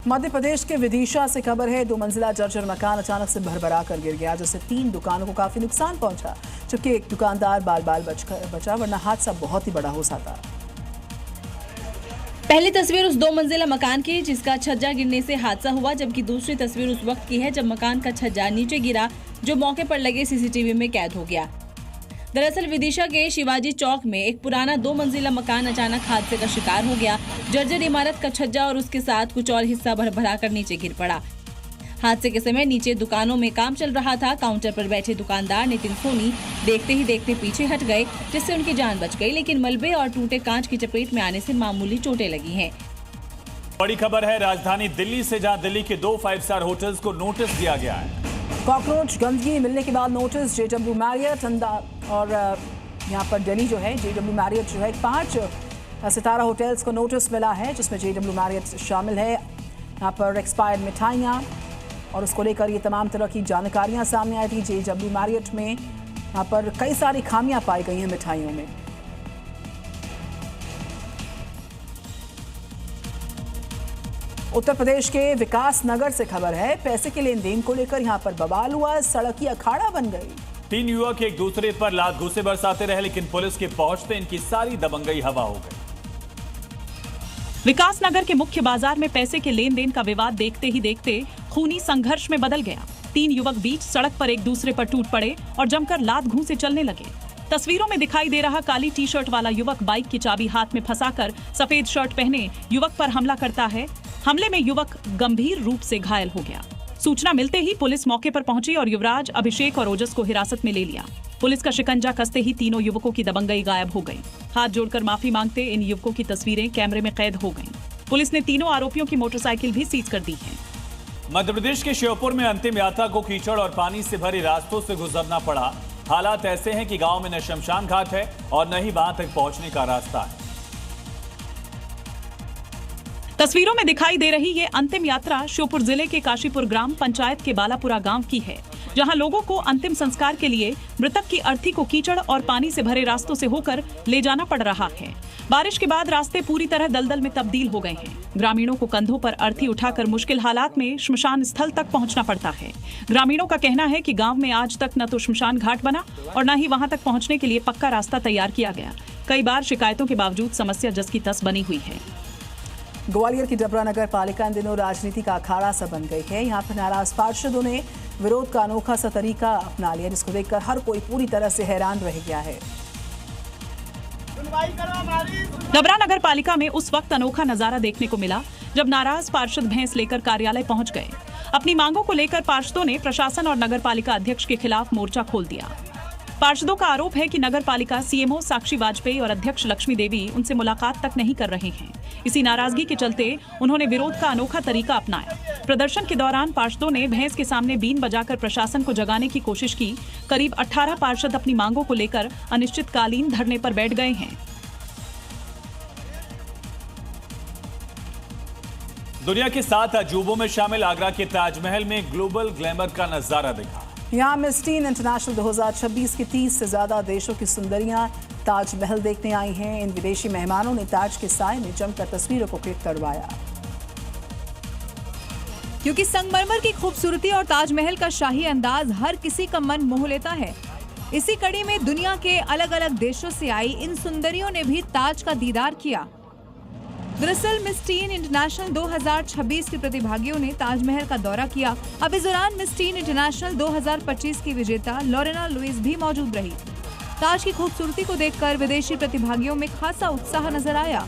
मध्य प्रदेश के विदिशा से खबर है। 2 मंजिला जर्जर मकान अचानक से भरभरा कर गिर गया, जिससे 3 दुकानों को काफी नुकसान पहुंचा, जबकि एक दुकानदार बाल बाल बचा, वरना हादसा बहुत ही बड़ा हो सकता। पहली तस्वीर उस 2 मंजिला मकान की जिसका छज्जा गिरने से हादसा हुआ, जबकि दूसरी तस्वीर उस वक्त की है जब मकान का छज्जा नीचे गिरा, जो मौके पर लगे सीसीटीवी में कैद हो गया। दरअसल विदिशा के शिवाजी चौक में एक पुराना 2 मंजिला मकान अचानक हादसे का शिकार हो गया। जर्जर इमारत का छज्जा और उसके साथ कुछ और हिस्सा भरभरा कर नीचे गिर पड़ा। हादसे के समय नीचे दुकानों में काम चल रहा था। काउंटर पर बैठे दुकानदार नितिन सोनी देखते ही देखते पीछे हट गए, जिससे उनकी जान बच गई, लेकिन मलबे और टूटे कांच की चपेट में आने से मामूली चोटें लगी हैं। बड़ी खबर है राजधानी दिल्ली से, जहां दिल्ली के 2 5 स्टार होटल्स को नोटिस दिया गया है। कॉकरोच गंदगी मिलने के बाद नोटिस। JW मैरियट और यहाँ पर दिल्ली जो है JW मैरियट जो है 5 सितारा होटल्स को नोटिस मिला है, जिसमें JW मैरियट शामिल है। यहाँ पर एक्सपायर्ड मिठाइयाँ और उसको लेकर ये तमाम तरह की जानकारियाँ सामने आई थी। JW मैरियट में यहाँ पर कई सारी खामियां पाई गई हैं मिठाइयों में। उत्तर प्रदेश के विकास नगर से खबर है। पैसे के लेन देन को लेकर यहाँ पर बवाल हुआ, सड़क की अखाड़ा बन गई। 3 युवक एक दूसरे पर लात घूंसे बरसाते रहे, लेकिन पुलिस के पहुंचते इनकी सारी दबंगई हवा हो गई। विकास नगर के मुख्य बाजार में पैसे के लेन देन का विवाद देखते ही देखते खूनी संघर्ष में बदल गया। 3 युवक बीच सड़क पर एक दूसरे पर टूट पड़े और जमकर लात घूंसे चलने लगे। तस्वीरों में दिखाई दे रहा काली टी-शर्ट वाला युवक बाइक की चाबी हाथ में फंसाकर सफेद शर्ट पहने युवक पर हमला करता है। हमले में युवक गंभीर रूप से घायल हो गया। सूचना मिलते ही पुलिस मौके पर पहुंची और युवराज, अभिषेक और ओजस को हिरासत में ले लिया। पुलिस का शिकंजा कसते ही तीनों युवकों की दबंगई गायब हो गई। हाथ जोड़कर माफी मांगते इन युवकों की तस्वीरें कैमरे में कैद हो गईं। पुलिस ने तीनों आरोपियों की मोटरसाइकिल भी सीज कर दी है। मध्य प्रदेश के श्योपुर में अंतिम यात्रा को कीचड़ और पानी से भरे रास्तों से गुजरना पड़ा। हालात ऐसे हैं कि गांव में न शमशान घाट है और न ही वहां तक पहुंचने का रास्ता है। तस्वीरों में दिखाई दे रही ये अंतिम यात्रा श्योपुर जिले के काशीपुर ग्राम पंचायत के बालापुरा गांव की है, जहां लोगों को अंतिम संस्कार के लिए मृतक की अर्थी को कीचड़ और पानी से भरे रास्तों से होकर ले जाना पड़ रहा है। बारिश के बाद रास्ते पूरी तरह दलदल में तब्दील हो गए हैं। ग्रामीणों को कंधों पर अर्थी उठाकर मुश्किल हालात में श्मशान स्थल तक पहुंचना पड़ता है। ग्रामीणों का कहना है कि गांव में आज तक न तो श्मशान घाट बना और न ही वहां तक पहुंचने के लिए पक्का रास्ता तैयार किया गया। कई बार शिकायतों के बावजूद समस्या जस की तस बनी हुई है। ग्वालियर की डबरा नगर पालिका इन दिनों राजनीति का अखाड़ा सा बन गई है। यहाँ पर नाराज पार्षदों ने विरोध का अनोखा सा तरीका अपना लिया, जिसको देखकर हर कोई पूरी तरह से हैरान रह गया है। डबरा नगर पालिका में उस वक्त अनोखा नजारा देखने को मिला जब नाराज पार्षद भैंस लेकर कार्यालय पहुंच गए। अपनी मांगों को लेकर पार्षदों ने प्रशासन और नगर पालिका अध्यक्ष के खिलाफ मोर्चा खोल दिया। पार्षदों का आरोप है कि नगर पालिका CMO साक्षी वाजपेयी और अध्यक्ष लक्ष्मी देवी उनसे मुलाकात तक नहीं कर रहे हैं। इसी नाराजगी के चलते उन्होंने विरोध का अनोखा तरीका अपनाया। प्रदर्शन के दौरान पार्षदों ने भैंस के सामने बीन बजाकर प्रशासन को जगाने की कोशिश की। करीब 18 पार्षद अपनी मांगों को लेकर अनिश्चितकालीन धरने पर बैठ गए हैं। दुनिया के 7 अजूबों में शामिल आगरा के ताजमहल में ग्लोबल ग्लैमर का नजारा दिखा। यहाँ मिस टीन इंटरनेशनल 2026 की 30 से ज्यादा देशों की सुंदरियां ताजमहल देखने आई हैं। इन विदेशी मेहमानों ने ताज के साए में जमकर तस्वीरों को क्लिक करवाया। क्योंकि संगमरमर की खूबसूरती और ताजमहल का शाही अंदाज हर किसी का मन मोह लेता है। इसी कड़ी में दुनिया के अलग अलग देशों से आई इन सुंदरियों ने भी ताज का दीदार किया। दरअसल मिस टीन इंटरनेशनल 2026 के प्रतिभागियों ने ताजमहल का दौरा किया। अब इस दौरान मिस टीन इंटरनेशनल 2025 की विजेता लोरेना लुइस भी मौजूद रही। ताज की खूबसूरती को देखकर विदेशी प्रतिभागियों में खासा उत्साह नजर आया।